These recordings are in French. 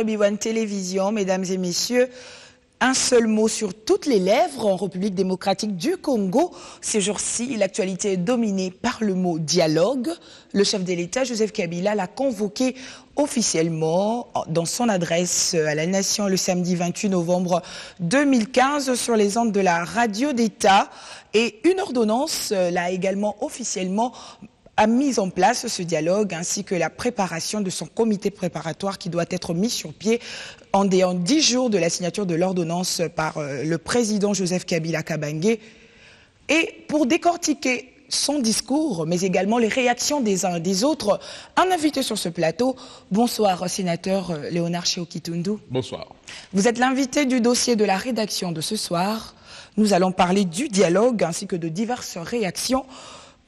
Biwan Télévision, mesdames et messieurs, un seul mot sur toutes les lèvres en République démocratique du Congo. Ces jours-ci, l'actualité est dominée par le mot dialogue. Le chef de l'État, Joseph Kabila, l'a convoqué officiellement dans son adresse à la nation le samedi 28 novembre 2015 sur les ondes de la radio d'État. Et une ordonnance l'a également officiellement a mis en place ce dialogue ainsi que la préparation de son comité préparatoire qui doit être mis sur pied en 10 jours de la signature de l'ordonnance par le président Joseph Kabila Kabange. Et pour décortiquer son discours, mais également les réactions des uns et des autres, un invité sur ce plateau. Bonsoir, sénateur Léonard Chéokitundu. Bonsoir. Vous êtes l'invité du dossier de la rédaction de ce soir. Nous allons parler du dialogue ainsi que de diverses réactions.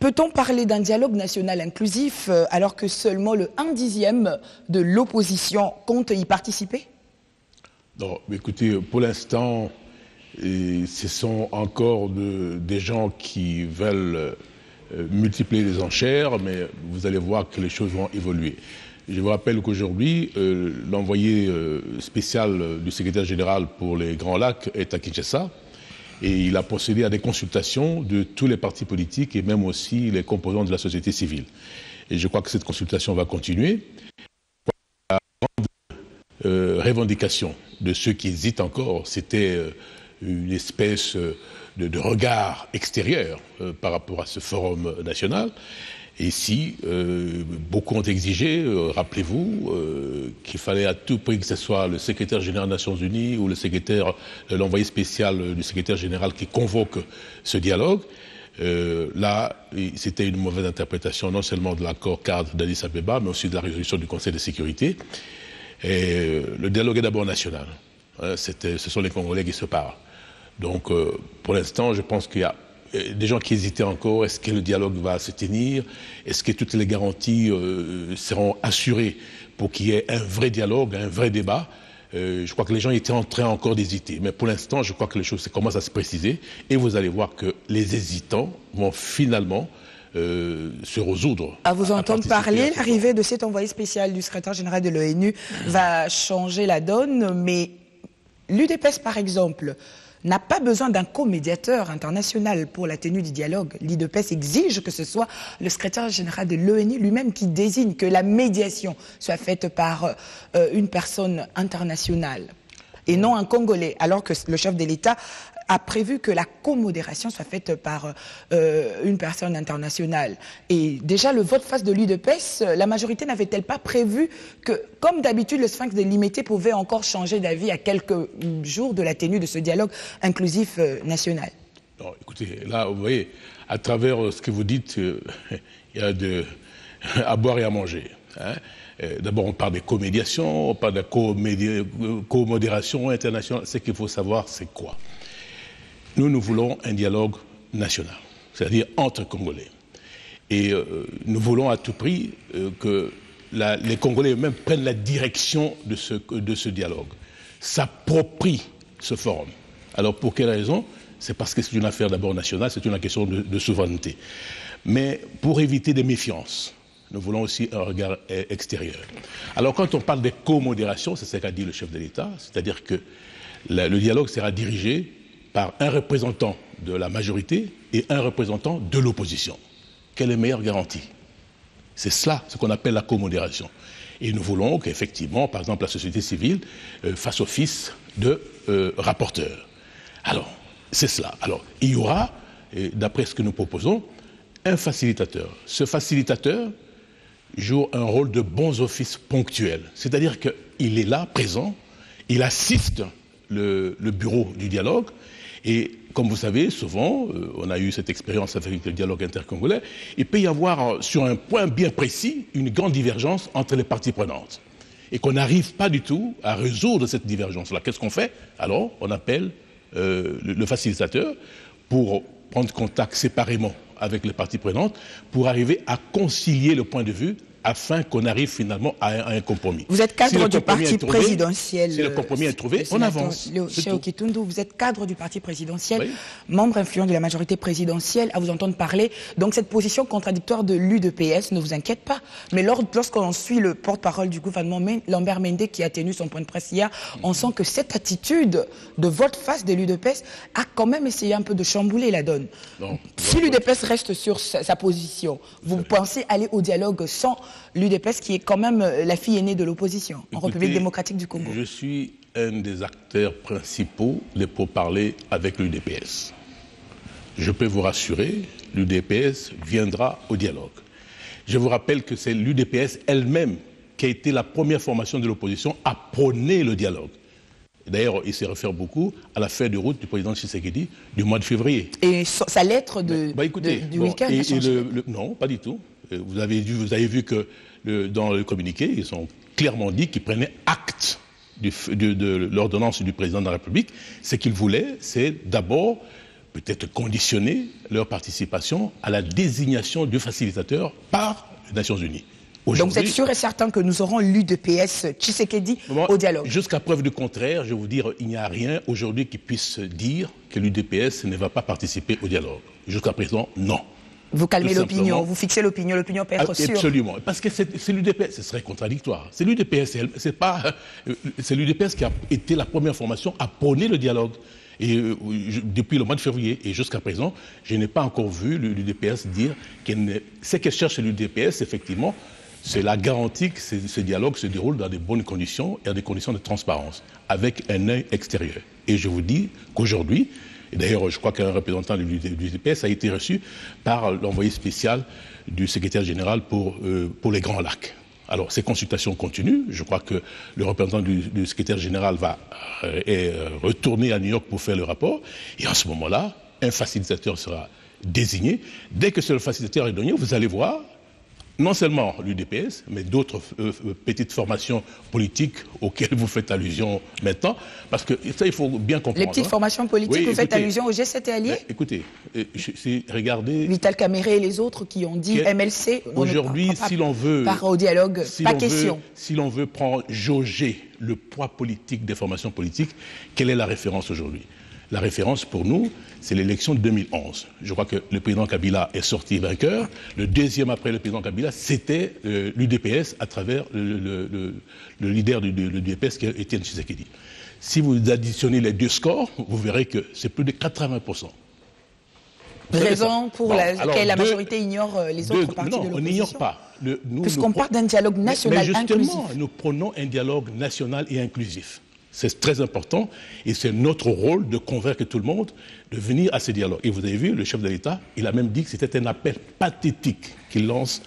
Peut-on parler d'un dialogue national inclusif alors que seulement le 1/10 de l'opposition compte y participer? Non, mais écoutez, pour l'instant, ce sont encore des gens qui veulent multiplier les enchères, mais vous allez voir que les choses vont évoluer. Je vous rappelle qu'aujourd'hui, l'envoyé spécial du secrétaire général pour les Grands Lacs est à Kinshasa. Et il a procédé à des consultations de tous les partis politiques et même aussi les composants de la société civile. Et je crois que cette consultation va continuer. La grande revendication de ceux qui hésitent encore, c'était une espèce de regard extérieur par rapport à ce forum national. Et ici, beaucoup ont exigé, rappelez-vous, qu'il fallait à tout prix que ce soit le secrétaire général des Nations Unies ou l'envoyé spécial du secrétaire général qui convoque ce dialogue. Là, c'était une mauvaise interprétation non seulement de l'accord cadre d'Addis Abeba, mais aussi de la résolution du Conseil de sécurité. Et le dialogue est d'abord national. Ce sont les Congolais qui se parlent. Donc, pour l'instant, je pense qu'il y a des gens qui hésitaient encore, est-ce que le dialogue va se tenir? Est-ce que toutes les garanties seront assurées pour qu'il y ait un vrai dialogue, un vrai débat? Je crois que les gens étaient en train encore d'hésiter. Mais pour l'instant, je crois que les choses commencent à se préciser. Et vous allez voir que les hésitants vont finalement se résoudre. À vous entendre parler, l'arrivée de cet envoyé spécial du secrétaire général de l'ONU va changer la donne. Mais l'UDPS, par exemple, n'a pas besoin d'un co-médiateur international pour la tenue du dialogue. L'UDPS exige que ce soit le secrétaire général de l'ONU lui-même qui désigne que la médiation soit faite par une personne internationale et non un Congolais, alors que le chef de l'État a prévu que la co-modération soit faite par une personne internationale. Et déjà, le vote face de l'UDPS, la majorité n'avait-elle pas prévu que, comme d'habitude, le Sphinx de Limité pouvait encore changer d'avis à quelques jours de la tenue de ce dialogue inclusif national? Non, écoutez, là, vous voyez, à travers ce que vous dites, il y a à boire et à manger. Hein. D'abord, on parle de co-médiation, on parle de co-modération internationale. Ce qu'il faut savoir, c'est quoi? Nous voulons un dialogue national, c'est-à-dire entre Congolais. Et nous voulons à tout prix que les Congolais eux-mêmes prennent la direction de ce dialogue, s'approprient ce forum. Alors pour quelle raison? C'est parce que c'est une affaire d'abord nationale, c'est une question de souveraineté. Mais pour éviter des méfiances, nous voulons aussi un regard extérieur. Alors quand on parle de co-modération, c'est ce qu'a dit le chef de l'État, c'est-à-dire que le dialogue sera dirigé par un représentant de la majorité et un représentant de l'opposition. Quelle est la meilleure garantie? C'est cela, ce qu'on appelle la co-modération. Et nous voulons qu'effectivement, par exemple, la société civile fasse office de rapporteur. Alors, c'est cela. Alors, il y aura, d'après ce que nous proposons, un facilitateur. Ce facilitateur joue un rôle de bons offices ponctuels. C'est-à-dire qu'il est là, présent, il assiste le bureau du dialogue. Et comme vous savez, souvent, on a eu cette expérience avec le dialogue intercongolais, il peut y avoir, sur un point bien précis, une grande divergence entre les parties prenantes. Et qu'on n'arrive pas du tout à résoudre cette divergence-là. Qu'est-ce qu'on fait? Alors, on appelle le facilitateur pour prendre contact séparément avec les parties prenantes, pour arriver à concilier le point de vue afin qu'on arrive finalement à un compromis. Vous êtes cadre du parti présidentiel. Si le compromis est trouvé, on avance. Cheikh Kitundu, vous êtes cadre du parti présidentiel, membre influent de la majorité présidentielle, à vous entendre parler. Donc cette position contradictoire de l'UDPS ne vous inquiète pas. Mais lorsqu'on suit le porte-parole du gouvernement, Lambert Mende, qui a tenu son point de presse hier, on sent que cette attitude de volte-face de l'UDPS a quand même essayé un peu de chambouler la donne. Non, si l'UDPS reste sur sa position, vous pensez aller au dialogue sans l'UDPS, qui est quand même la fille aînée de l'opposition en République démocratique du Congo? Je suis un des acteurs principaux des pourparlers avec l'UDPS. Je peux vous rassurer, l'UDPS viendra au dialogue. Je vous rappelle que c'est l'UDPS elle-même qui a été la première formation de l'opposition à prôner le dialogue. D'ailleurs, il se réfère beaucoup à la feuille de route du président Tshisekedi du mois de février. Et sa lettre du week-end a changé. Non, pas du tout. Vous avez vu que dans le communiqué, ils ont clairement dit qu'ils prenaient acte de l'ordonnance du président de la République. Ce qu'ils voulaient, c'est d'abord peut-être conditionner leur participation à la désignation du facilitateur par les Nations Unies. Donc vous êtes sûr et certain que nous aurons l'UDPS Tshisekedi au dialogue? Jusqu'à preuve du contraire, je vais vous dire, il n'y a rien aujourd'hui qui puisse dire que l'UDPS ne va pas participer au dialogue. Jusqu'à présent, non. Vous calmez l'opinion, vous fixez l'opinion peut être sûre. Absolument, parce que c'est l'UDPS, ce serait contradictoire. C'est l'UDPS, c'est l'UDPS qui a été la première formation à prôner le dialogue. Et depuis le mois de février et jusqu'à présent, je n'ai pas encore vu l'UDPS dire ce qu'elle cherche chez l'UDPS, effectivement, c'est la garantie que ce dialogue se déroule dans de bonnes conditions et dans des conditions de transparence, avec un œil extérieur. Et je vous dis qu'aujourd'hui, et d'ailleurs je crois qu'un représentant de l'UDPS a été reçu par l'envoyé spécial du secrétaire général pour les Grands Lacs. Alors, ces consultations continuent. Je crois que le représentant du secrétaire général est retourné à New York pour faire le rapport. Et à ce moment-là, un facilitateur sera désigné. Dès que ce facilitateur est donné, vous allez voir, non seulement l'UDPS, mais d'autres petites formations politiques auxquelles vous faites allusion maintenant. Parce que ça, il faut bien comprendre. Les petites formations politiques, vous faites allusion au G7 et alliés? Écoutez, regardez... Vital Kamerhe et les autres qui ont dit MLC, aujourd'hui, si l'on veut... Par au dialogue, pas question. Si l'on veut jauger le poids politique des formations politiques, quelle est la référence aujourd'hui? La référence pour nous, c'est l'élection de 2011. Je crois que le président Kabila est sorti vainqueur. Le deuxième après le président Kabila, c'était l'UDPS à travers le leader de l'UDPS qui est Étienne Tshisekedi. Si vous additionnez les deux scores, vous verrez que c'est plus de 80%. Raison pour laquelle la majorité ignore les autres partis de l'opposition? Non, on n'ignore pas. Puisqu'on parle d'un dialogue national inclusif. Mais justement, nous prenons un dialogue national et inclusif. C'est très important et c'est notre rôle de convaincre tout le monde de venir à ce dialogue. Et vous avez vu, le chef de l'État, il a même dit que c'était un appel pathétique qu'il lance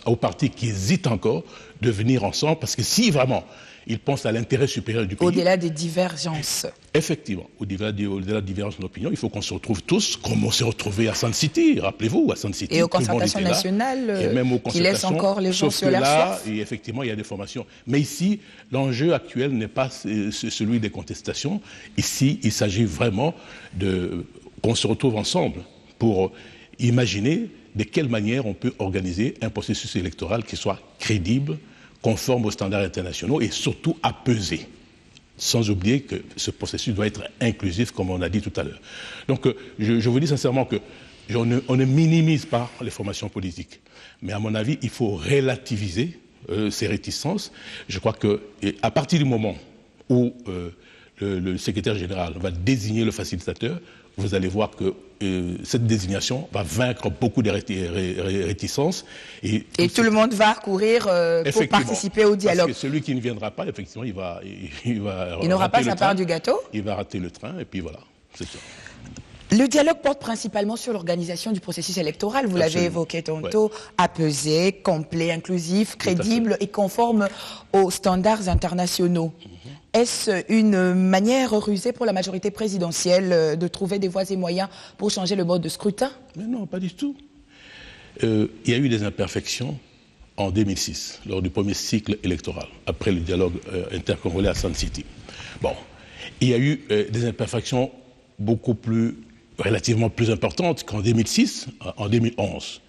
aux partis qui hésitent encore de venir ensemble, parce que si vraiment ils pensent à l'intérêt supérieur du pays... Au-delà des divergences. Effectivement, au-delà des divergences d'opinion, il faut qu'on se retrouve tous, comme on s'est retrouvés à Sun City, rappelez-vous, à Sun City. Et aux concertations nationales, et même aux qui laissent encore les gens sur leur soif. Et effectivement, il y a des formations. Mais ici, l'enjeu actuel n'est pas celui des contestations. Ici, il s'agit vraiment qu'on se retrouve ensemble pour imaginer de quelle manière on peut organiser un processus électoral qui soit crédible, conforme aux standards internationaux et surtout apaisé. Sans oublier que ce processus doit être inclusif, comme on a dit tout à l'heure. Donc, je vous dis sincèrement que on ne minimise pas les formations politiques. Mais à mon avis, il faut relativiser ces réticences. Je crois qu'à partir du moment où le secrétaire général va désigner le facilitateur, vous allez voir que cette désignation va vaincre beaucoup de réticences. Et tout le monde va courir pour participer au dialogue. Parce que celui qui ne viendra pas, effectivement, il n'aura pas sa part du gâteau. Il va rater le train, et puis voilà, c'est ça. Le dialogue porte principalement sur l'organisation du processus électoral. Vous l'avez évoqué tantôt, apaisé, complet, inclusif, crédible et conforme aux standards internationaux. Est-ce une manière rusée pour la majorité présidentielle de trouver des voies et moyens pour changer le mode de scrutin? Mais non, pas du tout. Il y a eu des imperfections en 2006, lors du premier cycle électoral, après le dialogue intercongolais à Sun City. Bon, il y a eu des imperfections relativement plus importantes qu'en 2006, en 2011.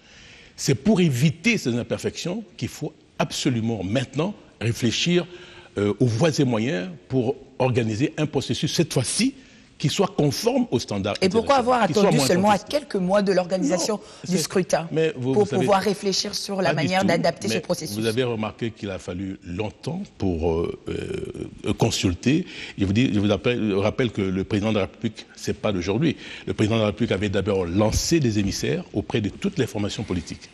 C'est pour éviter ces imperfections qu'il faut absolument maintenant réfléchir aux voies et moyens pour organiser un processus, cette fois-ci, qui soit conforme aux standards. Et pourquoi avoir attendu seulement à quelques mois de l'organisation du scrutin pour pouvoir réfléchir sur la manière d'adapter ce processus? Vous avez remarqué qu'il a fallu longtemps pour consulter. Je vous rappelle que le président de la République, c'est pas d'aujourd'hui. Le président de la République avait d'abord lancé des émissaires auprès de toutes les formations politiques,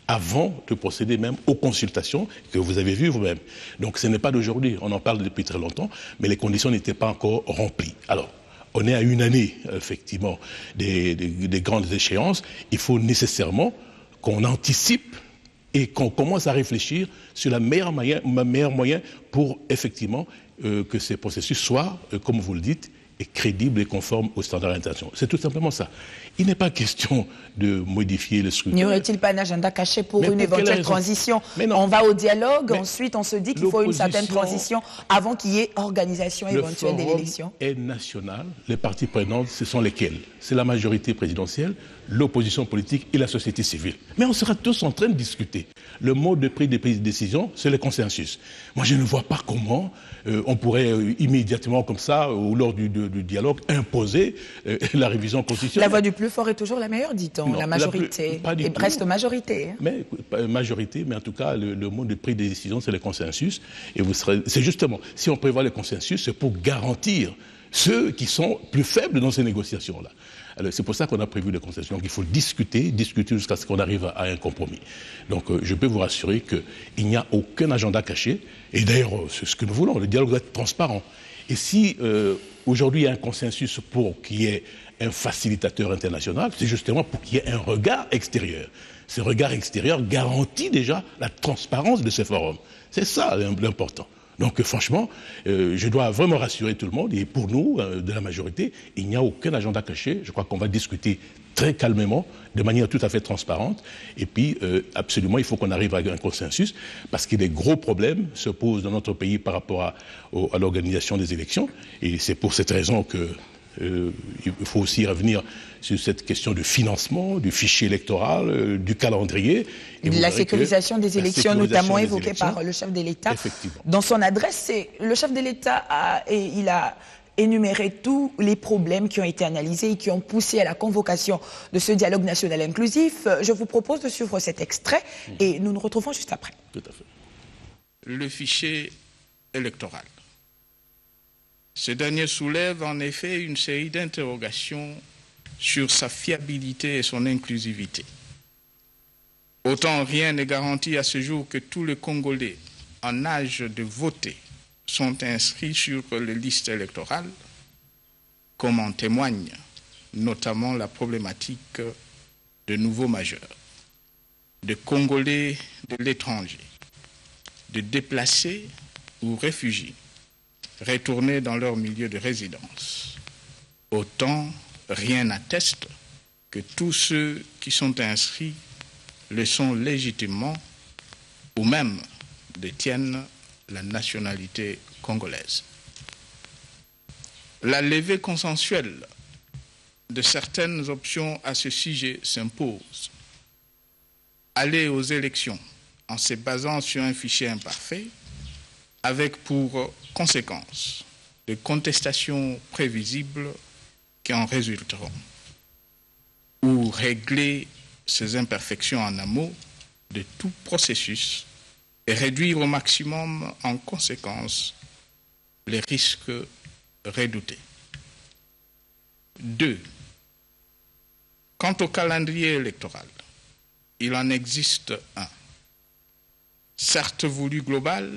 avant de procéder même aux consultations que vous avez vues vous-même. Donc ce n'est pas d'aujourd'hui, on en parle depuis très longtemps, mais les conditions n'étaient pas encore remplies. Alors, on est à une année, effectivement, des grandes échéances. Il faut nécessairement qu'on anticipe et qu'on commence à réfléchir sur le meilleur moyen pour, effectivement, que ces processus soient, comme vous le dites, et crédibles et conformes aux standards internationaux. C'est tout simplement ça. Il n'est pas question de modifier le scrutin. N'y aurait-il pas un agenda caché pour une éventuelle transition? On va au dialogue, ensuite on se dit qu'il faut une certaine transition avant qu'il y ait organisation éventuelle de l'élection. Le forum est national. Les parties prenantes, ce sont lesquelles? C'est la majorité présidentielle, l'opposition politique et la société civile. Mais on sera tous en train de discuter. Le mode de prise de décision, c'est le consensus. Moi, je ne vois pas comment on pourrait immédiatement, comme ça, lors du dialogue, imposer la révision constitutionnelle. La voix du plus fort est toujours la meilleure, dit-on. La majorité est presque majorité. Hein. Mais majorité, mais en tout cas, le mode de prise de décision, c'est le consensus. Et c'est justement, si on prévoit le consensus, c'est pour garantir ceux qui sont plus faibles dans ces négociations-là. C'est pour ça qu'on a prévu le consensus. Donc il faut discuter jusqu'à ce qu'on arrive à un compromis. Donc je peux vous rassurer qu'il n'y a aucun agenda caché. Et d'ailleurs, c'est ce que nous voulons. Le dialogue doit être transparent. Et si aujourd'hui il y a un consensus pour qu'il y ait un facilitateur international, c'est justement pour qu'il y ait un regard extérieur. Ce regard extérieur garantit déjà la transparence de ce forum. C'est ça l'important. Donc franchement, je dois vraiment rassurer tout le monde, et pour nous, de la majorité, il n'y a aucun agenda caché. Je crois qu'on va discuter très calmement, de manière tout à fait transparente, et puis absolument, il faut qu'on arrive à un consensus, parce que des gros problèmes se posent dans notre pays par rapport à l'organisation des élections, et c'est pour cette raison que il faut aussi revenir sur cette question de financement, du fichier électoral, du calendrier. Et la sécurisation des élections, notamment évoquée par le chef de l'État. Dans son adresse, le chef de l'État a énuméré tous les problèmes qui ont été analysés et qui ont poussé à la convocation de ce dialogue national inclusif. Je vous propose de suivre cet extrait et nous nous retrouvons juste après. Tout à fait. Le fichier électoral. Ce dernier soulève en effet une série d'interrogations sur sa fiabilité et son inclusivité. Autant rien n'est garanti à ce jour que tous les Congolais en âge de voter sont inscrits sur les listes électorales, comme en témoigne notamment la problématique de nouveaux majeurs, de Congolais de l'étranger, de déplacés ou réfugiés, retournés dans leur milieu de résidence. Autant rien n'atteste que tous ceux qui sont inscrits le sont légitimement ou même détiennent la nationalité congolaise. La levée consensuelle de certaines options à ce sujet s'impose. Aller aux élections en se basant sur un fichier imparfait avec pour conséquence des contestations prévisibles qui en résulteront, ou régler ces imperfections en amont de tout processus et réduire au maximum en conséquence les risques redoutés. 2. Quant au calendrier électoral, il en existe un, certes voulu global,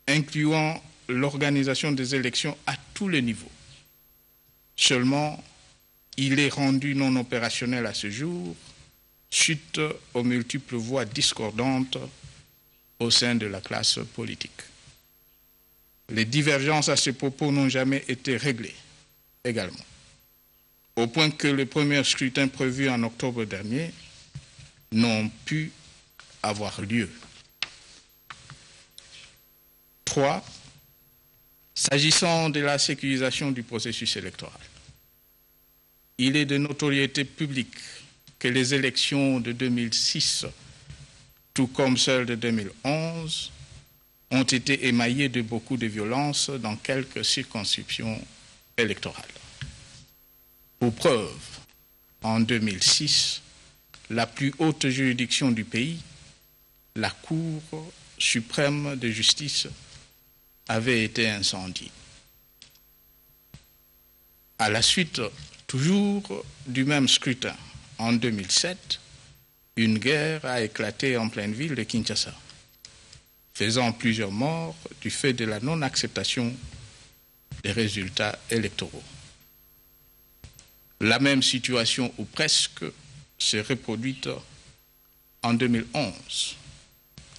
incluant l'organisation des élections à tous les niveaux. Seulement, il est rendu non opérationnel à ce jour suite aux multiples voix discordantes au sein de la classe politique. Les divergences à ce propos n'ont jamais été réglées également, au point que les premiers scrutins prévus en octobre dernier n'ont pu avoir lieu. 3. S'agissant de la sécurisation du processus électoral, il est de notoriété publique que les élections de 2006 tout comme celles de 2011, ont été émaillées de beaucoup de violences dans quelques circonscriptions électorales. Pour preuve, en 2006, la plus haute juridiction du pays, la Cour suprême de justice, avait été incendiée. À la suite, toujours du même scrutin, en 2007, une guerre a éclaté en pleine ville de Kinshasa, faisant plusieurs morts du fait de la non-acceptation des résultats électoraux. La même situation, ou presque, s'est reproduite en 2011,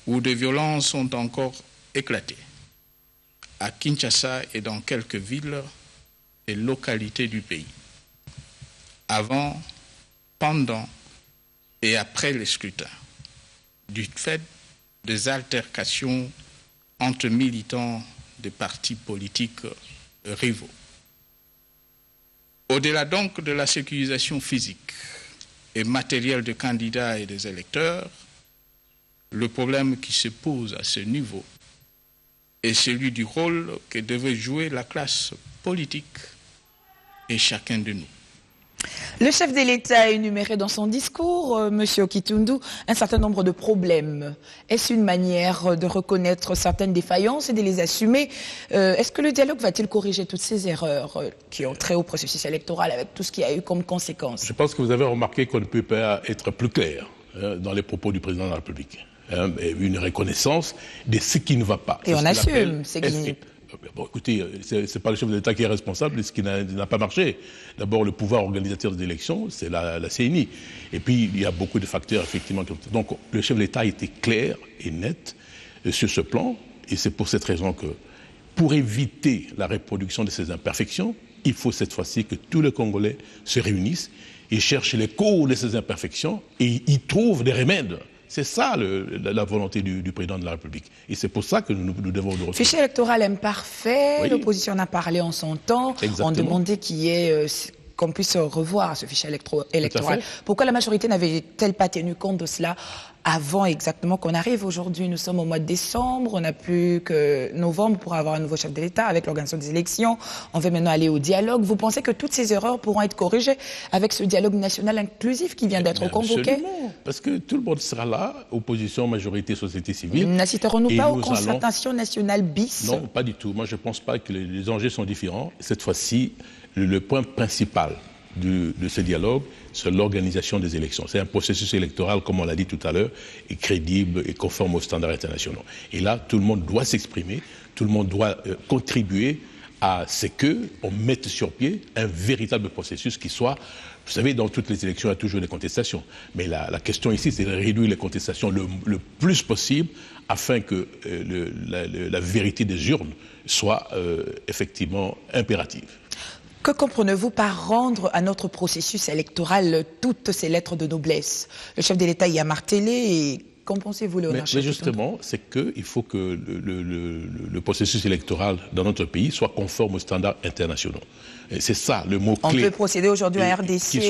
où des violences ont encore éclaté à Kinshasa et dans quelques villes et localités du pays, avant, pendant et après les scrutins, du fait des altercations entre militants des partis politiques rivaux. Au-delà donc de la sécurisation physique et matérielle des candidats et des électeurs, le problème qui se pose à ce niveau est celui du rôle que devait jouer la classe politique et chacun de nous. Le chef de l'État a énuméré dans son discours, M. Kitundu, un certain nombre de problèmes. Est-ce une manière de reconnaître certaines défaillances et de les assumer? Est-ce que le dialogue va-t-il corriger toutes ces erreurs qui ont trait au processus électoral avec tout ce qu'il y a eu comme conséquence? Je pense que vous avez remarqué qu'on ne peut pas être plus clair dans les propos du président de la République. Une reconnaissance de ce qui ne va pas. Et on assume. Bon, écoutez, c'est pas le chef de l'État qui est responsable de ce qui n'a pas marché. D'abord, le pouvoir organisateur des élections, c'est la CENI. Et puis, il y a beaucoup de facteurs, effectivement. Donc, le chef de l'État a été clair et net sur ce plan. Et c'est pour cette raison que, pour éviter la reproduction de ces imperfections, il faut cette fois-ci que tous les Congolais se réunissent et cherchent les causes de ces imperfections et y trouvent des remèdes. C'est ça la volonté du président de la République. Et c'est pour ça que nous devons le retrouver. Fichier électoral imparfait, oui. L'opposition en a parlé en son temps. Exactement. On demandait qu'on puisse revoir ce fichier électoral. Pourquoi la majorité n'avait-elle pas tenu compte de cela avant exactement qu'on arrive aujourd'hui? Nous sommes au mois de décembre, on n'a plus que novembre pour avoir un nouveau chef de l'État avec l'organisation des élections. On veut maintenant aller au dialogue. Vous pensez que toutes ces erreurs pourront être corrigées avec ce dialogue national inclusif qui vient d'être convoqué? Absolument, parce que tout le monde sera là, opposition, majorité, société civile. N'assisterons-nous pas aux concertations nationales bis? Non, pas du tout. Moi, je ne pense pas que les enjeux sont différents. Cette fois-ci, le point principal de ce dialogue, c'est l'organisation des élections. C'est un processus électoral, comme on l'a dit tout à l'heure, est crédible et conforme aux standards internationaux. Et là, tout le monde doit s'exprimer, tout le monde doit contribuer à ce qu'on mette sur pied un véritable processus qui soit... Vous savez, dans toutes les élections, il y a toujours des contestations. Mais la question ici, c'est de réduire les contestations le plus possible afin que la vérité des urnes soit effectivement impérative. Que comprenez-vous par rendre à notre processus électoral toutes ces lettres de noblesse? Le chef de l'État y a martelé et qu'en pensez-vous, Léonard? Mais justement, c'est qu'il faut que le processus électoral dans notre pays soit conforme aux standards internationaux. Et c'est ça le mot-clé. On peut procéder aujourd'hui à RDC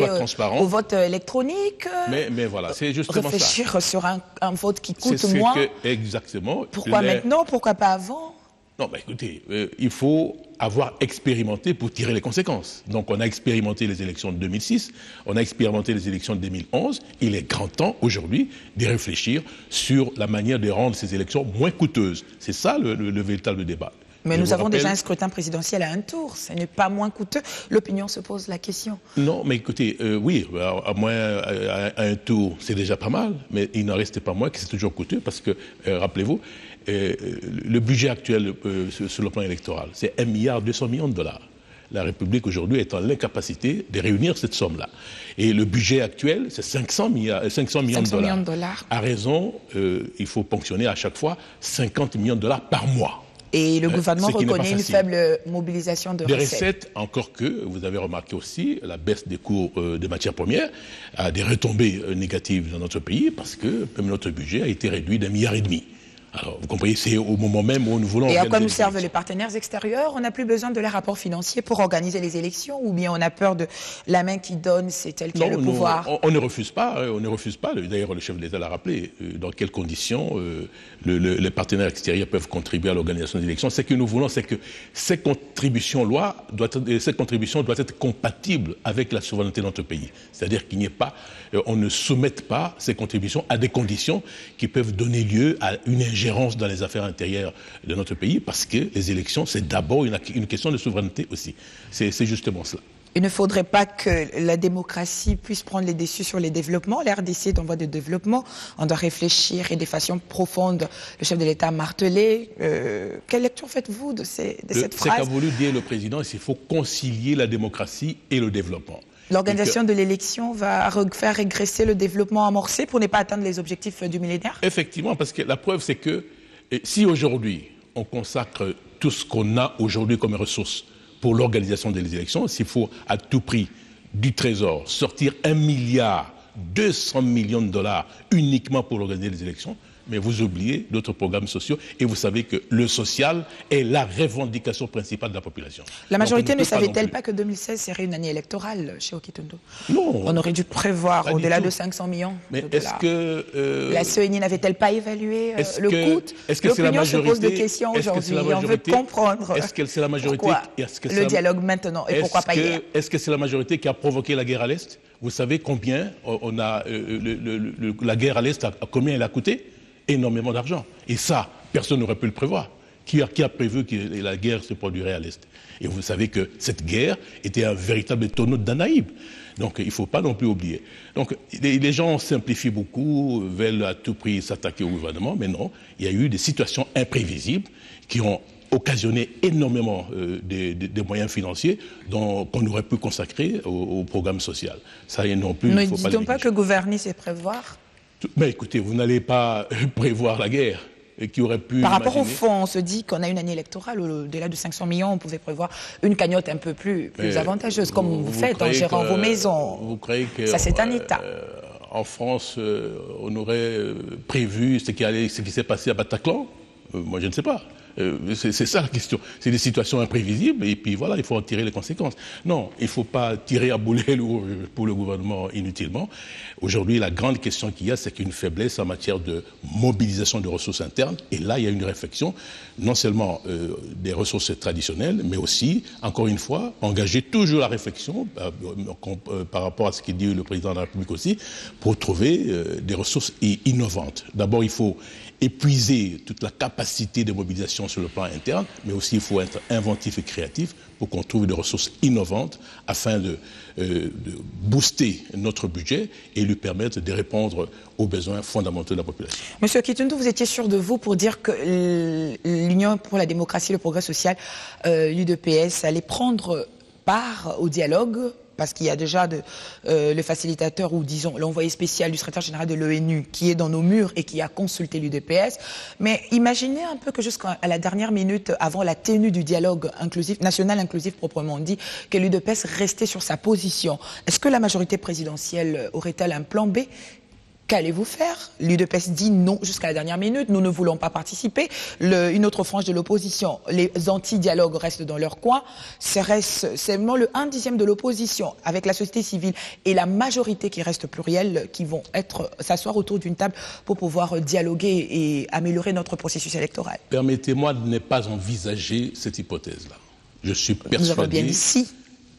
au vote électronique. Mais voilà, c'est justement réfléchir ça. sur un vote qui coûte moins. Exactement. Pourquoi maintenant? Pourquoi pas avant? Non, mais écoutez, il faut avoir expérimenté pour tirer les conséquences. Donc, on a expérimenté les élections de 2006, on a expérimenté les élections de 2011. Il est grand temps, aujourd'hui, de réfléchir sur la manière de rendre ces élections moins coûteuses. C'est ça le véritable débat. Mais nous avons déjà un scrutin présidentiel à un tour. Ce n'est pas moins coûteux. L'opinion se pose la question. Non, mais écoutez, oui, à un tour, c'est déjà pas mal. Mais il n'en reste pas moins que c'est toujours coûteux parce que, rappelez-vous, le budget actuel sur le plan électoral, c'est 1,2 milliard de dollars. La République aujourd'hui est en l'incapacité de réunir cette somme-là. Et le budget actuel, c'est 500 millions de dollars. À raison, il faut ponctionner à chaque fois 50 millions de dollars par mois. Et le gouvernement reconnaît une faible mobilisation de recettes. Encore que, vous avez remarqué aussi, la baisse des cours des matières premières a des retombées négatives dans notre pays parce que même notre budget a été réduit d'1,5 milliard. Alors, vous comprenez, c'est au moment même où nous voulons... Et à quoi nous servent les partenaires extérieurs? On n'a plus besoin de leurs rapports financiers pour organiser les élections, ou bien on a peur de la main qui donne, c'est elle qui a le pouvoir? On ne refuse pas, on ne refuse pas. D'ailleurs, le chef de l'État l'a rappelé, dans quelles conditions les partenaires extérieurs peuvent contribuer à l'organisation des élections. Ce que nous voulons, c'est que ces contributions doivent être compatibles avec la souveraineté de notre pays. C'est-à-dire qu'il n'y ait pas, on ne soumette pas ces contributions à des conditions qui peuvent donner lieu à une ingérence dans les affaires intérieures de notre pays, parce que les élections, c'est d'abord une question de souveraineté aussi. C'est justement cela. Il ne faudrait pas que la démocratie puisse prendre les dessus sur les développements. La RDC est en voie de développement. On doit réfléchir et de façon profonde. Le chef de l'État a martelé. Quelle lecture faites-vous de cette phrase? C'est qu'a voulu dire le président, c'est qu'il faut concilier la démocratie et le développement. L'organisation de l'élection va faire régresser le développement amorcé pour ne pas atteindre les objectifs du millénaire? Effectivement, parce que la preuve, c'est que si aujourd'hui, on consacre tout ce qu'on a aujourd'hui comme ressources pour l'organisation des élections, s'il faut à tout prix du Trésor sortir 1,2 milliard de dollars uniquement pour organiser les élections, mais vous oubliez d'autres programmes sociaux et vous savez que le social est la revendication principale de la population. La majorité ne savait-elle pas que 2016 serait une année électorale chez Okitondo? Non. On aurait dû prévoir au-delà de 500 millions mais de dollars. Est-ce que... la CENI n'avait-elle pas évalué le coût? L'opinion se pose des questions aujourd'hui. On veut comprendre est-ce que c'est la majorité, pourquoi le dialogue maintenant et pourquoi pas hier? Est-ce que c'est la majorité qui a provoqué la guerre à l'Est? Vous savez combien on a la guerre à l'Est, combien elle a coûté? Énormément d'argent. Et ça, personne n'aurait pu le prévoir. Qui a prévu que la guerre se produirait à l'Est? Et vous savez que cette guerre était un véritable tonneau de Danaïde. Donc il ne faut pas non plus oublier. Donc les gens simplifient beaucoup, veulent à tout prix s'attaquer au gouvernement, mais non, il y a eu des situations imprévisibles qui ont occasionné énormément des moyens financiers qu'on aurait pu consacrer au programme social. Ça non plus. Ne dit-on pas que gouverner, c'est prévoir? Mais écoutez, vous n'allez pas prévoir la guerre qui aurait pu... Par rapport au fond, on se dit qu'on a une année électorale, au-delà de 500 millions, on pouvait prévoir une cagnotte un peu plus avantageuse, comme vous faites en gérant vos maisons. Vous croyez que... Ça, c'est un État. En France, on aurait prévu ce qui s'est passé à Bataclan? Moi, je ne sais pas. C'est ça la question. C'est des situations imprévisibles et puis voilà, il faut en tirer les conséquences. Non, il ne faut pas tirer à boulet pour le gouvernement inutilement. Aujourd'hui, la grande question qu'il y a, c'est qu'une faiblesse en matière de mobilisation de ressources internes. Et là, il y a une réflexion, non seulement des ressources traditionnelles, mais aussi, encore une fois, engager toujours la réflexion par rapport à ce qu'il dit le président de la République aussi, pour trouver des ressources innovantes. D'abord, il faut épuiser toute la capacité de mobilisation sur le plan interne, mais aussi il faut être inventif et créatif pour qu'on trouve des ressources innovantes afin de booster notre budget et lui permettre de répondre aux besoins fondamentaux de la population. Monsieur Okitondo, vous étiez sûr de vous pour dire que l'Union pour la démocratie et le progrès social, l'UDPS, allait prendre part au dialogue, parce qu'il y a déjà le facilitateur ou disons l'envoyé spécial du secrétaire général de l'ONU qui est dans nos murs et qui a consulté l'UDPS. Mais imaginez un peu que jusqu'à la dernière minute avant la tenue du dialogue inclusif, national inclusif proprement dit, que l'UDPS restait sur sa position. Est-ce que la majorité présidentielle aurait-elle un plan B? Qu'allez-vous faire? L'UDPS dit non jusqu'à la dernière minute, nous ne voulons pas participer. Une autre frange de l'opposition, les anti-dialogues restent dans leur coin. C'est seulement le 1/10 de l'opposition, avec la société civile et la majorité qui reste plurielle, qui vont s'asseoir autour d'une table pour pouvoir dialoguer et améliorer notre processus électoral. Permettez-moi de ne pas envisager cette hypothèse-là. Je suis persuadé... Nous avons bien dit si,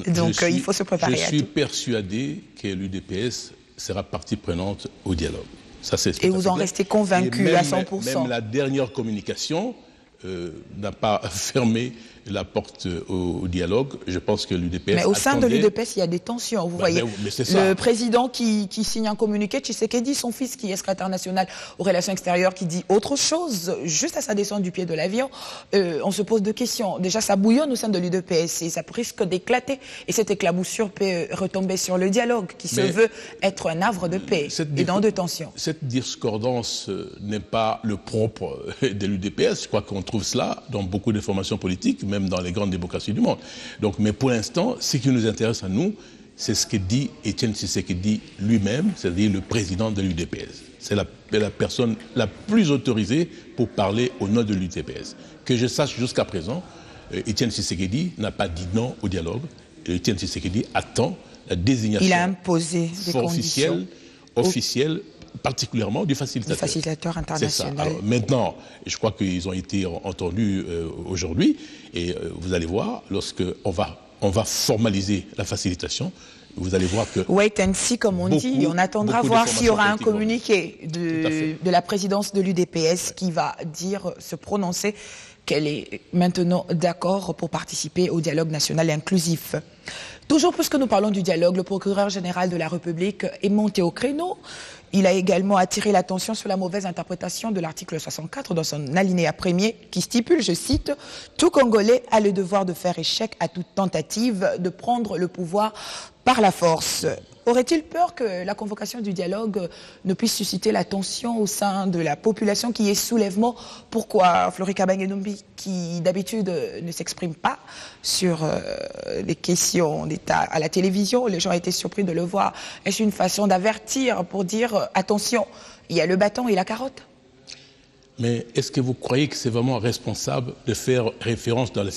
donc il faut se préparer à tout. Je suis persuadé que l'UDPS sera partie prenante au dialogue. Ça, c'est et vous en restez convaincu à 100%. Même la dernière communication n'a pas fermé la porte au dialogue. Je pense que l'UDPS... Mais au sein de l'UDPS, il y a des tensions. Vous voyez, mais c'est ça. Le président qui signe un communiqué, Tshisekedi, son fils qui est secrétaire national aux relations extérieures, qui dit autre chose, juste à sa descente du pied de l'avion, on se pose deux questions. Déjà, ça bouillonne au sein de l'UDPS et ça risque d'éclater. Et cette éclaboussure peut retomber sur le dialogue, qui se veut être un havre de paix et dans de tensions. Cette discordance n'est pas le propre de l'UDPS. Je crois qu'on trouve cela dans beaucoup de formations politiques, même dans les grandes démocraties du monde. Donc, mais pour l'instant, ce qui nous intéresse à nous, c'est ce que dit Étienne Tshisekedi lui-même, c'est-à-dire le président de l'UDPS. C'est la personne la plus autorisée pour parler au nom de l'UDPS. Que je sache jusqu'à présent, Étienne Tshisekedi n'a pas dit non au dialogue. Étienne Tshisekedi attend la désignation. Il a imposé des conditions officielles, particulièrement du facilitateur. Du facilitateur international. C'est ça. Alors, maintenant, je crois qu'ils ont été entendus aujourd'hui, et vous allez voir, lorsqu'on va formaliser la facilitation, vous allez voir que... Wait and see, comme on dit. On attendra voir s'il y aura un communiqué de la présidence de l'UDPS qui va se prononcer qu'elle est maintenant d'accord pour participer au dialogue national inclusif. Toujours puisque nous parlons du dialogue, le procureur général de la République est monté au créneau. Il a également attiré l'attention sur la mauvaise interprétation de l'article 64 dans son alinéa premier qui stipule, je cite, « Tout Congolais a le devoir de faire échec à toute tentative de prendre le pouvoir par la force ». Aurait-il peur que la convocation du dialogue ne puisse susciter la tension au sein de la population qui est soulèvement? Pourquoi Florika Bangenombi, qui d'habitude ne s'exprime pas sur les questions d'État à la télévision, les gens étaient surpris de le voir. Est-ce une façon d'avertir pour dire attention, il y a le bâton et la carotte? Mais est-ce que vous croyez que c'est vraiment responsable de faire référence dans les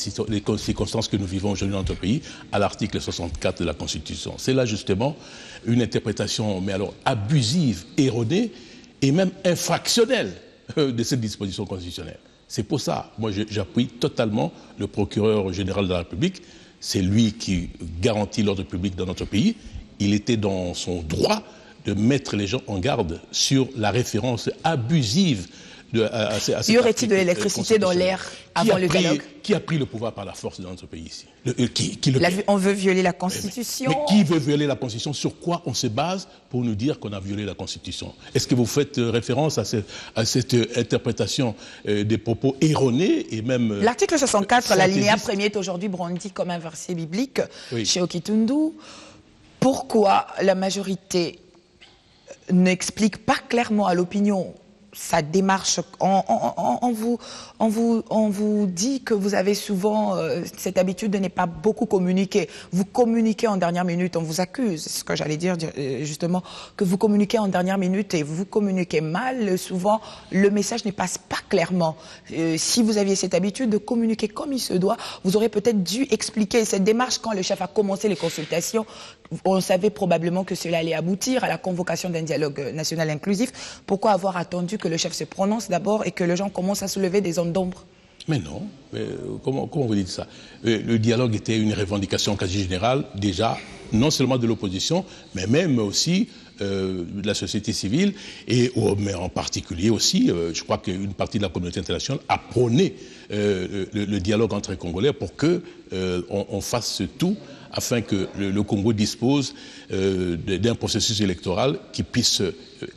circonstances que nous vivons aujourd'hui dans notre pays à l'article 64 de la Constitution? C'est là justement une interprétation, mais alors abusive, erronée et même infractionnelle de cette disposition constitutionnelle. C'est pour ça, moi j'appuie totalement le procureur général de la République. C'est lui qui garantit l'ordre public dans notre pays. Il était dans son droit de mettre les gens en garde sur la référence abusive. Y aurait-il de l'électricité dans l'air avant le dialogue? Qui a pris le pouvoir par la force dans notre pays ici? On veut violer la Constitution. Mais qui veut violer la Constitution? Sur quoi on se base pour nous dire qu'on a violé la Constitution? Est-ce que vous faites référence à cette interprétation des propos erronés et même... L'article 64, l'alinéa premier est aujourd'hui brandi comme un verset biblique chez Okitundu. Pourquoi la majorité n'explique pas clairement à l'opinion sa démarche? On vous dit que vous avez souvent cette habitude de ne pas beaucoup communiquer. Vous communiquez en dernière minute, on vous accuse, c'est ce que j'allais dire justement, que vous communiquez en dernière minute et vous communiquez mal. Souvent, le message ne passe pas clairement. Si vous aviez cette habitude de communiquer comme il se doit, vous aurez peut-être dû expliquer cette démarche quand le chef a commencé les consultations. On savait probablement que cela allait aboutir à la convocation d'un dialogue national inclusif. Pourquoi avoir attendu que le chef se prononce d'abord et que les gens commencent à soulever des ondes d'ombre? Mais non, comment vous dites ça? Le dialogue était une revendication quasi générale, déjà, non seulement de l'opposition, mais même aussi de la société civile, mais en particulier aussi, je crois qu'une partie de la communauté internationale a prôné le dialogue entre les Congolais pour qu'on fasse tout afin que le Congo dispose d'un processus électoral qui puisse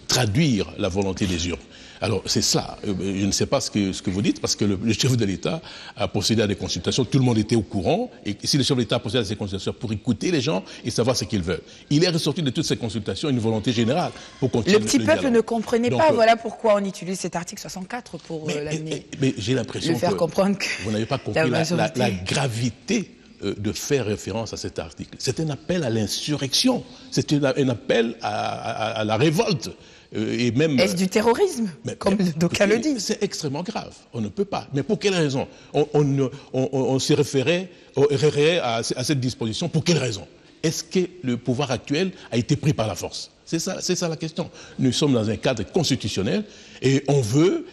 traduire la volonté des urnes. Alors, c'est ça. Je ne sais pas ce que vous dites, parce que le chef de l'État a procédé à des consultations. Tout le monde était au courant. Et si le chef de l'État a procédé à ces consultations pour écouter les gens et savoir ce qu'ils veulent, il est ressorti de toutes ces consultations une volonté générale pour continuer le petit peuple ne comprenait pas. Voilà pourquoi on utilise cet article 64 pour l'amener. Mais j'ai l'impression que vous n'avez pas compris la gravité de faire référence à cet article. C'est un appel à l'insurrection. C'est un appel à la révolte. Est-ce du terrorisme, comme d'aucuns le disent? C'est extrêmement grave. On ne peut pas. Mais pour quelle raison on se référait à cette disposition? Pour quelle raison? Est-ce que le pouvoir actuel a été pris par la force? C'est ça la question. Nous sommes dans un cadre constitutionnel et on veut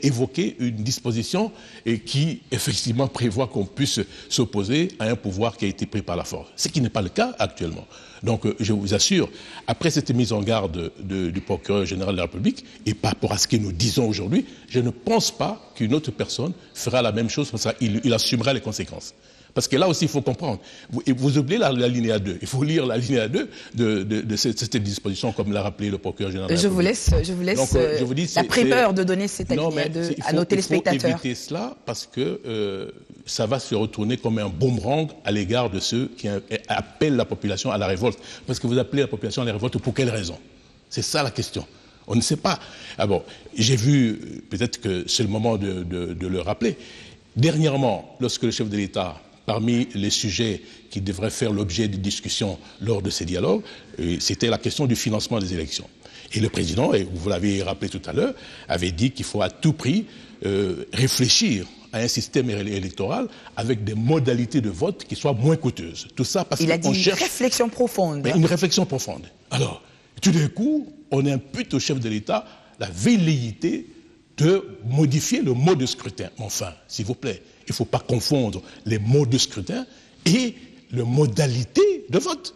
évoquer une disposition qui, effectivement, prévoit qu'on puisse s'opposer à un pouvoir qui a été pris par la force. Ce qui n'est pas le cas actuellement. Donc, je vous assure, après cette mise en garde du procureur général de la République, et par rapport à ce que nous disons aujourd'hui, je ne pense pas qu'une autre personne fera la même chose, parce qu'il assumera les conséquences. Parce que là aussi, il faut comprendre. Vous oubliez la linéa 2. Il faut lire la linéa 2 de cette disposition, comme l'a rappelé le procureur général. Je vous laisse donc, la primeur de donner cette linéa 2 à nos téléspectateurs. Il faut éviter cela parce que ça va se retourner comme un boomerang à l'égard de ceux qui appellent la population à la révolte. Parce que vous appelez la population à la révolte pour quelle raison? C'est ça la question. On ne sait pas. Ah bon, j'ai vu, peut-être que c'est le moment de le rappeler. Dernièrement, lorsque le chef de l'État parmi les sujets qui devraient faire l'objet de discussions lors de ces dialogues, c'était la question du financement des élections. Et le président, et vous l'avez rappelé tout à l'heure, avait dit qu'il faut à tout prix réfléchir à un système électoral avec des modalités de vote qui soient moins coûteuses. Tout ça parce qu'il a dit une réflexion profonde. Une réflexion profonde. Alors, tout d'un coup, on impute au chef de l'État la velléité de modifier le mode de scrutin. Enfin, s'il vous plaît, il ne faut pas confondre les modes de scrutin et les modalités de vote.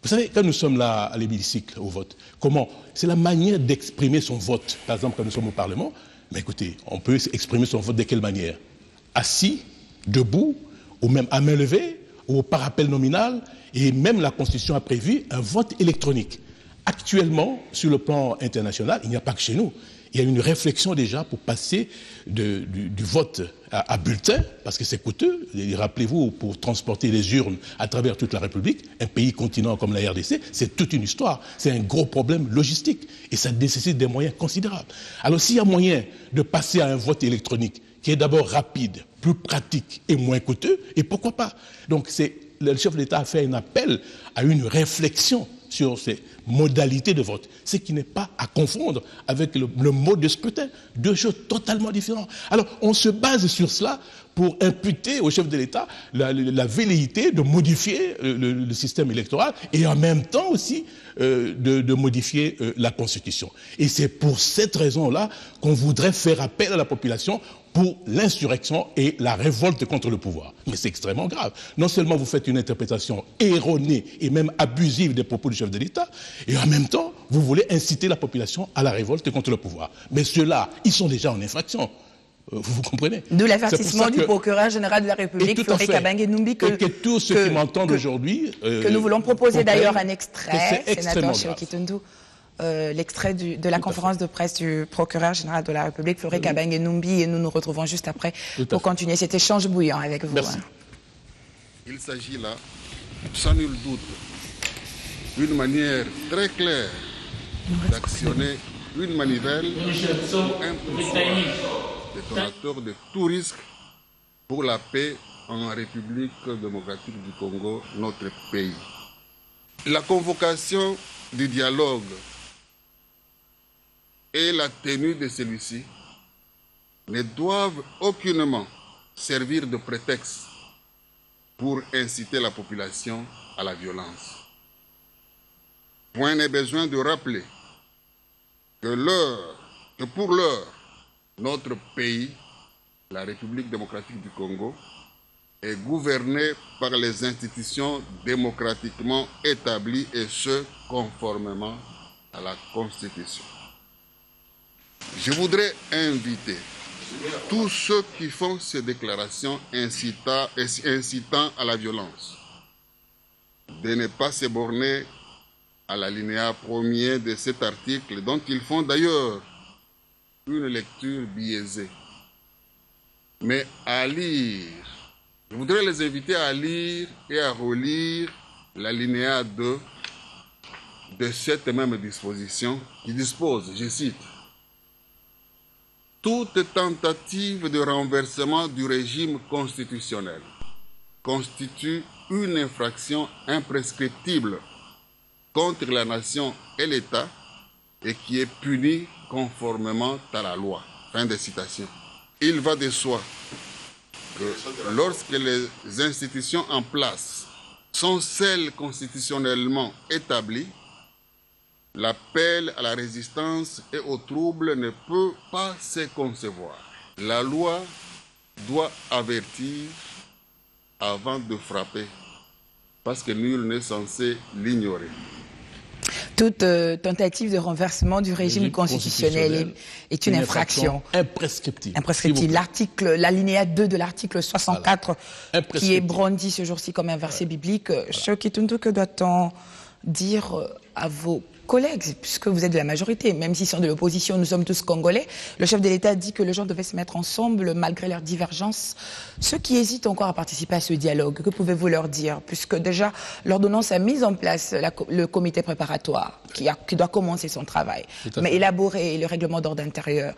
Vous savez, quand nous sommes là à l'hémicycle au vote, comment? C'est la manière d'exprimer son vote. Par exemple, quand nous sommes au Parlement, mais écoutez, on peut exprimer son vote de quelle manière? Assis, debout, ou même à main levée, ou au parapet nominal, et même la Constitution a prévu un vote électronique. Actuellement, sur le plan international, il n'y a pas que chez nous. Il y a une réflexion déjà pour passer du vote à bulletin, parce que c'est coûteux. Rappelez-vous, pour transporter les urnes à travers toute la République, un pays continent comme la RDC, c'est toute une histoire. C'est un gros problème logistique et ça nécessite des moyens considérables. Alors s'il y a moyen de passer à un vote électronique qui est d'abord rapide, plus pratique et moins coûteux, et pourquoi pas? Donc le chef de l'État a fait un appel à une réflexion sur ces modalités de vote, ce qui n'est pas à confondre avec le mode de scrutin, deux choses totalement différentes. Alors, on se base sur cela pour imputer au chef de l'État la velléité de modifier le système électoral et en même temps aussi de modifier la Constitution. Et c'est pour cette raison-là qu'on voudrait faire appel à la population pour l'insurrection et la révolte contre le pouvoir. Mais c'est extrêmement grave. Non seulement vous faites une interprétation erronée et même abusive des propos du chef de l'État, et en même temps, vous voulez inciter la population à la révolte contre le pouvoir. Mais ceux-là, ils sont déjà en infraction. Vous comprenez? D'où l'avertissement du procureur général de la République, Floré Kabange Numbi, que tous ceux qui m'entendent aujourd'hui... que nous voulons proposer d'ailleurs un extrait, sénateur Cheikh-Kitundu, l'extrait de la conférence de presse du procureur général de la République, Floré Kabange Numbi, et nous nous retrouvons juste après pour continuer cet échange bouillant avec vous. Merci. Il s'agit là, sans nul doute, d'une manière très claire d'actionner une manivelle pour impulser détonateur de tout risque pour la paix en République démocratique du Congo, notre pays. La convocation du dialogue et la tenue de celui-ci ne doivent aucunement servir de prétexte pour inciter la population à la violence. Point n'est besoin de rappeler que pour l'heure, notre pays, la République démocratique du Congo, est gouverné par les institutions démocratiquement établies et ce, conformément à la Constitution. Je voudrais inviter tous ceux qui font ces déclarations incitant à la violence de ne pas se borner à l'alinéa premier de cet article, dont ils font d'ailleurs une lecture biaisée, mais à lire. Je voudrais les inviter à lire et à relire l'alinéa 2 de cette même disposition qui dispose, je cite, « Toute tentative de renversement du régime constitutionnel constitue une infraction imprescriptible contre la nation et l'État et qui est punie conformément à la loi. » Fin de citation. Il va de soi que lorsque les institutions en place sont celles constitutionnellement établies, l'appel à la résistance et au trouble ne peut pas se concevoir. La loi doit avertir avant de frapper, parce que nul n'est censé l'ignorer. Toute tentative de renversement du régime constitutionnel est une infraction imprescriptible. L'alinéa 2 de l'article 64 qui est brandi ce jour-ci comme un verset biblique. Cheikh Kitundu, que doit-on dire à vos collègues, puisque vous êtes de la majorité, même s'ils sont de l'opposition, nous sommes tous congolais. Le chef de l'État dit que les gens devaient se mettre ensemble malgré leurs divergences. Ceux qui hésitent encore à participer à ce dialogue, que pouvez-vous leur dire? Puisque déjà, l'ordonnance a mis en place le comité préparatoire qui doit commencer son travail, mais élaborer le règlement d'ordre intérieur.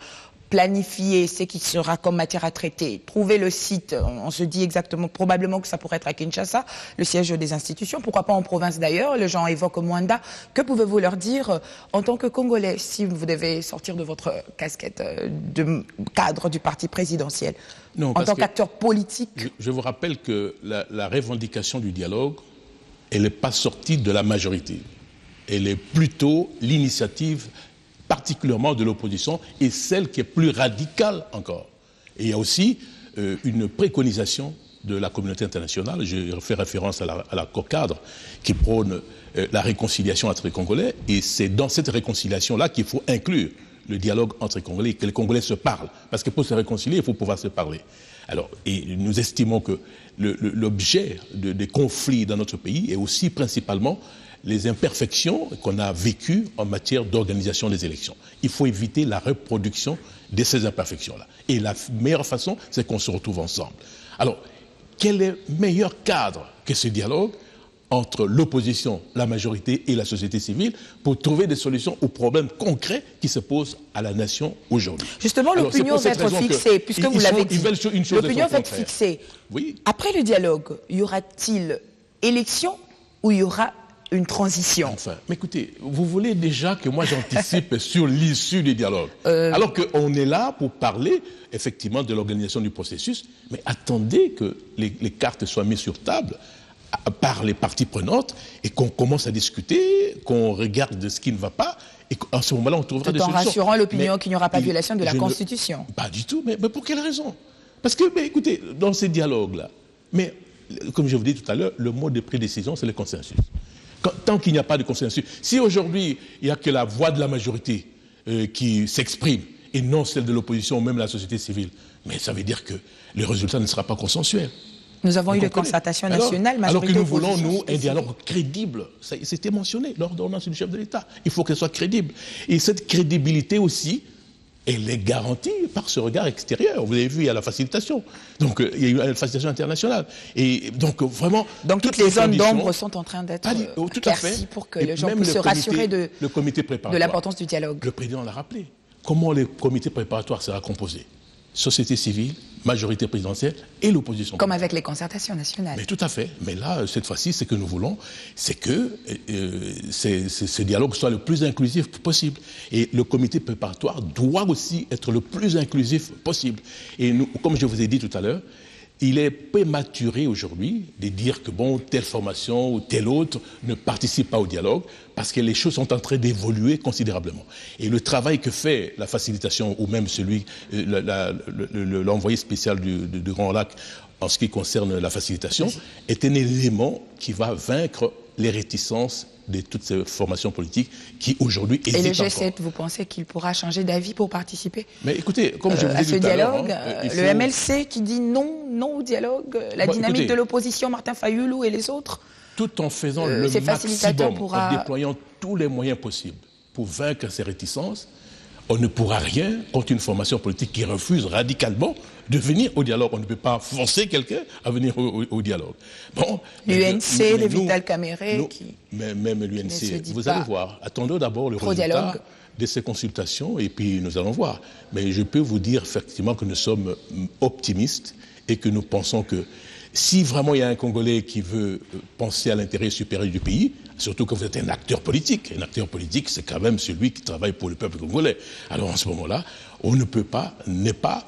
planifier ce qui sera comme matière à traiter, trouver le site, on se dit exactement, probablement que ça pourrait être à Kinshasa, le siège des institutions, pourquoi pas en province d'ailleurs, les gens évoquent Mwanda. Que pouvez-vous leur dire en tant que Congolais, si vous devez sortir de votre casquette de cadre du parti présidentiel, non, en tant qu'acteur politique? Je vous rappelle que la revendication du dialogue, elle n'est pas sortie de la majorité. Elle est plutôt l'initiative particulièrement de l'opposition et celle qui est plus radicale encore. Et il y a aussi une préconisation de la communauté internationale, je fais référence à l'accord cadre qui prône la réconciliation entre les Congolais, et c'est dans cette réconciliation-là qu'il faut inclure le dialogue entre les Congolais, que les Congolais se parlent. Parce que pour se réconcilier, il faut pouvoir se parler. Alors, et nous estimons que l'objet des conflits dans notre pays est aussi principalement les imperfections qu'on a vécues en matière d'organisation des élections. Il faut éviter la reproduction de ces imperfections-là. Et la meilleure façon, c'est qu'on se retrouve ensemble. Alors, quel est le meilleur cadre que ce dialogue entre l'opposition, la majorité et la société civile pour trouver des solutions aux problèmes concrets qui se posent à la nation aujourd'hui? Justement, l'opinion va être fixée, puisque vous l'avez dit. L'opinion va être fixée. Oui. Après le dialogue, y aura-t-il élection ou y aura une transition? Enfin, mais écoutez, vous voulez déjà que moi j'anticipe sur l'issue du dialogue, alors qu'on est là pour parler effectivement de l'organisation du processus, mais attendez que les cartes soient mises sur table par les parties prenantes et qu'on commence à discuter, qu'on regarde ce qui ne va pas, et qu'à ce moment-là on trouvera des solutions. Tout en rassurant l'opinion qu'il n'y aura pas de violation de la Constitution. Pas du tout, mais pour quelle raison? Parce que, mais écoutez, dans ces dialogues-là, mais comme je vous dis tout à l'heure, le mode de prédécision, c'est le consensus. Tant qu'il n'y a pas de consensus, si aujourd'hui il n'y a que la voix de la majorité qui s'exprime et non celle de l'opposition ou même la société civile, mais ça veut dire que le résultat ne sera pas consensuel. Nous avons eu des concertations nationales, alors que nous voulons, nous, un dialogue crédible. C'était mentionné lors de l'ordonnance du chef de l'État. Il faut qu'elle soit crédible. Et cette crédibilité aussi, elle est garantie par ce regard extérieur. Vous avez vu, il y a la facilitation. Donc, il y a eu la facilitation internationale. Et donc, vraiment... Donc, toutes les zones d'ombre sont en train d'être éclaircies pour que les gens puissent se rassurer de l'importance du dialogue. Le président l'a rappelé. Comment le comité préparatoire sera composé? Société civile, majorité présidentielle et l'opposition. Comme avec les concertations nationales. Mais tout à fait. Mais là, cette fois-ci, ce que nous voulons, c'est que ce dialogue soit le plus inclusif possible. Et le comité préparatoire doit aussi être le plus inclusif possible. Et nous, comme je vous ai dit tout à l'heure, il est prématuré aujourd'hui de dire que bon, telle formation ou telle autre ne participe pas au dialogue parce que les choses sont en train d'évoluer considérablement. Et le travail que fait la facilitation ou même celui, l'envoyé spécial du Grand Lac en ce qui concerne la facilitation est un élément qui va vaincre les réticences de toutes ces formations politiques qui aujourd'hui hésitent encore. Et le G7, vous pensez qu'il pourra changer d'avis pour participer? Mais écoutez, comme je vous à dis ce tout à l'heure, dialogue, le MLC qui dit non au dialogue, la dynamique de l'opposition, Martin Fayulu et les autres, tout en faisant le maximum, en déployant tous les moyens possibles pour vaincre ces réticences, on ne pourra rien contre une formation politique qui refuse radicalement de venir au dialogue. On ne peut pas forcer quelqu'un à venir au dialogue. Bon, l'UNC de Vital Kamerhe même l'UNC, vous allez voir. Attendons d'abord le résultat de ces consultations et puis nous allons voir. Mais je peux vous dire effectivement que nous sommes optimistes et que nous pensons que si vraiment il y a un Congolais qui veut penser à l'intérêt supérieur du pays, surtout que vous êtes un acteur politique. Un acteur politique, c'est quand même celui qui travaille pour le peuple congolais. Alors en ce moment-là, on ne peut pas ne pas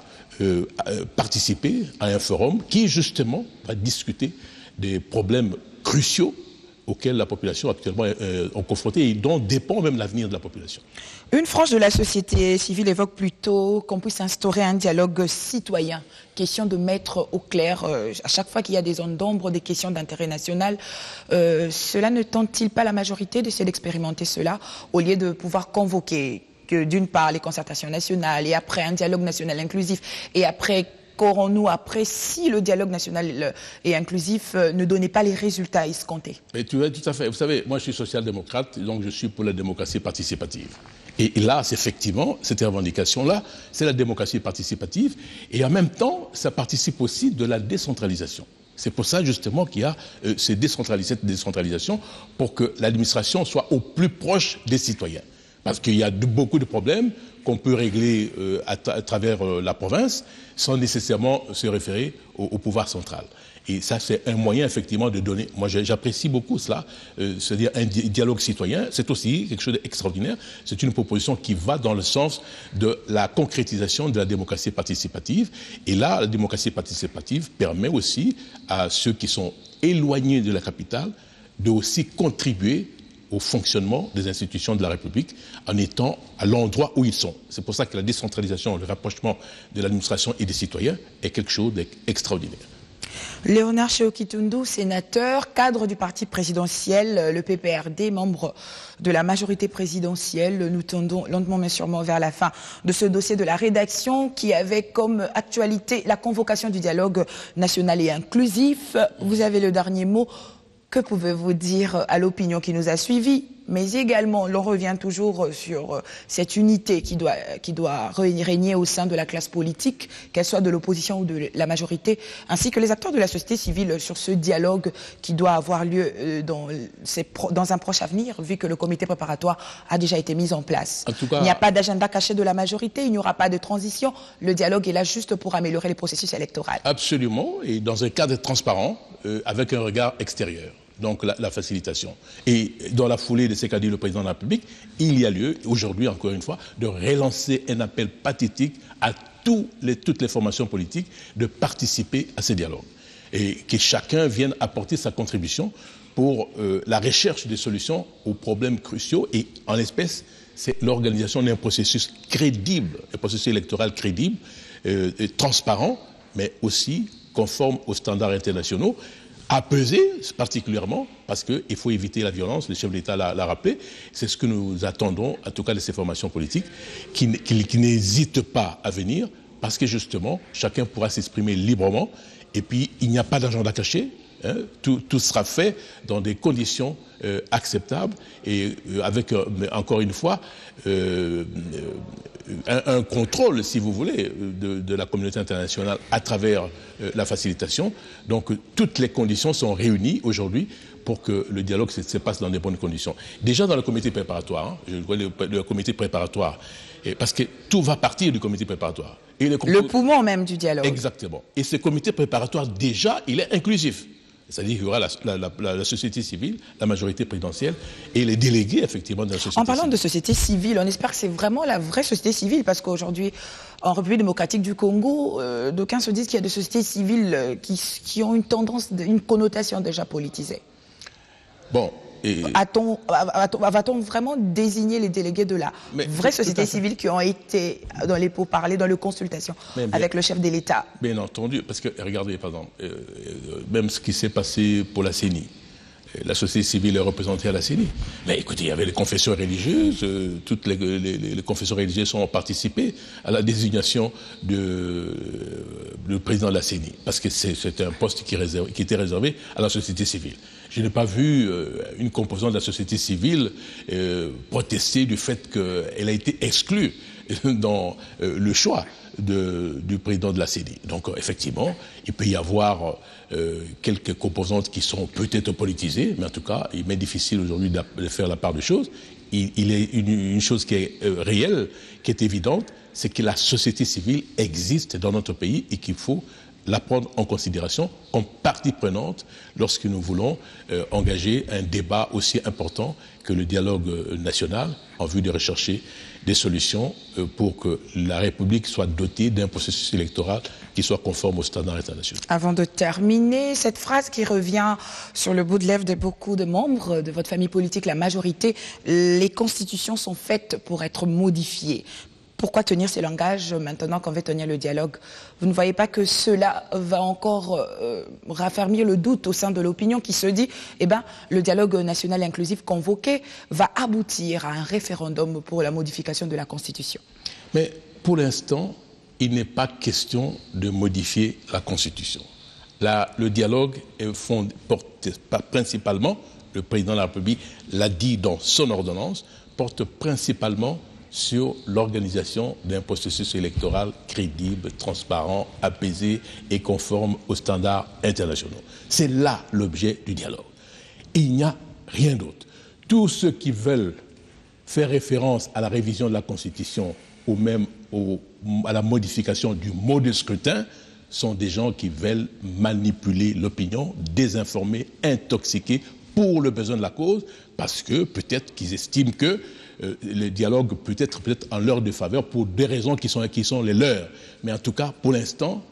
participer à un forum qui justement va discuter des problèmes cruciaux auxquels la population actuellement est confrontée et dont dépend même l'avenir de la population. Une frange de la société civile évoque plutôt qu'on puisse instaurer un dialogue citoyen. Question de mettre au clair, à chaque fois qu'il y a des zones d'ombre, des questions d'intérêt national. Cela ne tente-t-il pas la majorité d'essayer d'expérimenter cela au lieu de pouvoir convoquer que d'une part les concertations nationales et après un dialogue national inclusif et après qu'aurons-nous après si le dialogue national et inclusif ne donnait pas les résultats escomptés? Mais tu as tout à fait. Vous savez, moi je suis social-démocrate, donc je suis pour la démocratie participative. Et là, c'est effectivement, cette revendication-là, c'est la démocratie participative. Et en même temps, ça participe aussi de la décentralisation. C'est pour ça, justement, qu'il y a cette décentralisation pour que l'administration soit au plus proche des citoyens. Parce qu'il y a beaucoup de problèmes qu'on peut régler à travers la province sans nécessairement se référer au pouvoir central. Et ça, c'est un moyen, effectivement, de donner... Moi, j'apprécie beaucoup cela, c'est-à-dire un dialogue citoyen. C'est aussi quelque chose d'extraordinaire. C'est une proposition qui va dans le sens de la concrétisation de la démocratie participative. Et là, la démocratie participative permet aussi à ceux qui sont éloignés de la capitale de aussi contribuer au fonctionnement des institutions de la République en étant à l'endroit où ils sont. C'est pour ça que la décentralisation, le rapprochement de l'administration et des citoyens est quelque chose d'extraordinaire. Léonard Sheokitundu, sénateur, cadre du parti présidentiel, le PPRD, membre de la majorité présidentielle. Nous tendons lentement mais sûrement vers la fin de ce dossier de la rédaction qui avait comme actualité la convocation du dialogue national et inclusif. Vous avez le dernier mot. Que pouvez-vous dire à l'opinion qui nous a suivis? Mais également, l'on revient toujours sur cette unité qui doit régner au sein de la classe politique, qu'elle soit de l'opposition ou de la majorité, ainsi que les acteurs de la société civile sur ce dialogue qui doit avoir lieu dans un proche avenir, vu que le comité préparatoire a déjà été mis en place. En tout cas, il n'y a pas d'agenda caché de la majorité, il n'y aura pas de transition. Le dialogue est là juste pour améliorer les processus électoraux. Absolument, et dans un cadre transparent, avec un regard extérieur. Donc la facilitation. Et dans la foulée de ce qu'a dit le président de la République, il y a lieu, aujourd'hui encore une fois, de relancer un appel pathétique à toutes les formations politiques de participer à ces dialogues. Et que chacun vienne apporter sa contribution pour la recherche des solutions aux problèmes cruciaux. Et en l'espèce, c'est l'organisation d'un processus crédible, un processus électoral crédible, transparent, mais aussi conforme aux standards internationaux, apaisé particulièrement, parce qu'il faut éviter la violence, le chef de l'État l'a rappelé, c'est ce que nous attendons, en tout cas de ces formations politiques, qui n'hésitent pas à venir, parce que justement, chacun pourra s'exprimer librement, et puis il n'y a pas d'agenda caché, hein, tout sera fait dans des conditions acceptables, et avec, encore une fois, un contrôle, si vous voulez, de la communauté internationale à travers la facilitation. Donc toutes les conditions sont réunies aujourd'hui pour que le dialogue se passe dans de bonnes conditions. Déjà dans le comité préparatoire, hein, je vois le comité préparatoire, parce que tout va partir du comité préparatoire. Et le poumon même du dialogue. Exactement. Et ce comité préparatoire, déjà, il est inclusif. C'est-à-dire qu'il y aura la société civile, la majorité présidentielle et les délégués, effectivement, de la société civile. En parlant de société civile, on espère que c'est vraiment la vraie société civile, parce qu'aujourd'hui, en République démocratique du Congo, d'aucuns se disent qu'il y a des sociétés civiles qui ont une tendance, une connotation déjà politisée. Bon. Va-t-on vraiment désigner les délégués de la vraie société civile qui ont été dans les pourparlers, dans les consultations avec le chef de l'État? Bien entendu, parce que regardez, par exemple, même ce qui s'est passé pour la CENI, la société civile est représentée à la CENI. Mais écoutez, il y avait les confessions religieuses, toutes les confessions religieuses ont participé à la désignation du président de la CENI, parce que c'était un poste qui était réservé à la société civile. Je n'ai pas vu une composante de la société civile protester du fait qu'elle a été exclue dans le choix du président de la CENI. Donc effectivement, il peut y avoir quelques composantes qui sont peut-être politisées, mais en tout cas, il m'est difficile aujourd'hui de faire la part des choses. Il est une chose qui est réelle, qui est évidente, c'est que la société civile existe dans notre pays et qu'il faut la prendre en considération comme partie prenante lorsque nous voulons engager un débat aussi important que le dialogue national en vue de rechercher des solutions pour que la République soit dotée d'un processus électoral qui soit conforme aux standards internationaux. Avant de terminer, cette phrase qui revient sur le bout de lèvres de beaucoup de membres de votre famille politique, la majorité, les constitutions sont faites pour être modifiées. Pourquoi tenir ces langages maintenant qu'on veut tenir le dialogue? Vous ne voyez pas que cela va encore raffermir le doute au sein de l'opinion qui se dit, le dialogue national inclusif convoqué va aboutir à un référendum pour la modification de la Constitution? Mais pour l'instant, il n'est pas question de modifier la Constitution. Le dialogue est porté principalement, le président de la République l'a dit dans son ordonnance, porte principalement sur l'organisation d'un processus électoral crédible, transparent, apaisé et conforme aux standards internationaux. C'est là l'objet du dialogue. Il n'y a rien d'autre. Tous ceux qui veulent faire référence à la révision de la Constitution ou même à la modification du mode de scrutin sont des gens qui veulent manipuler l'opinion, désinformer, intoxiquer pour le besoin de la cause, parce que peut-être qu'ils estiment que le dialogue peut être en leur défaveur pour des raisons qui sont les leurs. Mais en tout cas, pour l'instant,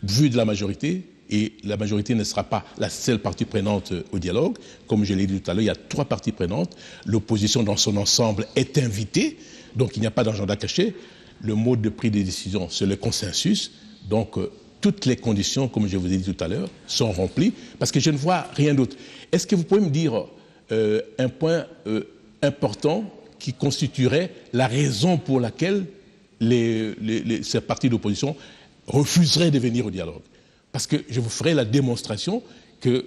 vu de la majorité, et la majorité ne sera pas la seule partie prenante au dialogue, comme je l'ai dit tout à l'heure, il y a 3 parties prenantes, l'opposition dans son ensemble est invitée, donc il n'y a pas d'agenda caché, le mode de prise de décision, c'est le consensus, donc toutes les conditions, comme je vous ai dit tout à l'heure, sont remplies, parce que je ne vois rien d'autre. Est-ce que vous pouvez me dire un point important qui constituerait la raison pour laquelle ces partis d'opposition refuseraient de venir au dialogue? Parce que je vous ferai la démonstration que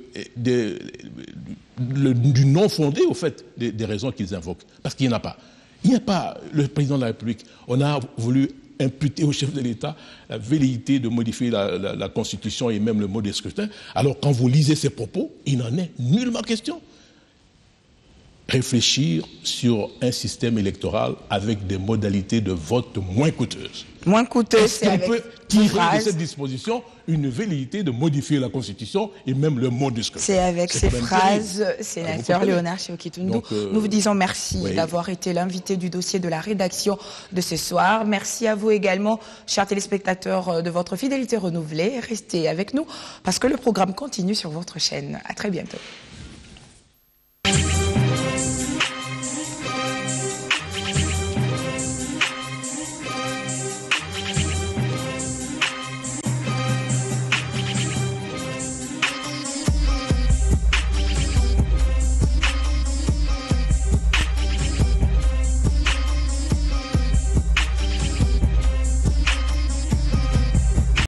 du non-fondé, au fait, des raisons qu'ils invoquent. Parce qu'il n'y en a pas. Il n'y a pas le président de la République. On a voulu imputer au chef de l'État la velléité de modifier la Constitution et même le mode de scrutin. Alors quand vous lisez ces propos, il n'en est nullement question. Réfléchir sur un système électoral avec des modalités de vote moins coûteuses. Moins coûteuses, c'est avec on peut tirer de cette disposition une velléité de modifier la Constitution et même le mode de scrutin. C'est avec ces phrases, sénateur Léonard Séoki-Toundou, nous vous disons merci d'avoir été l'invité du dossier de la rédaction de ce soir. Merci à vous également, chers téléspectateurs, de votre fidélité renouvelée. Restez avec nous parce que le programme continue sur votre chaîne. À très bientôt.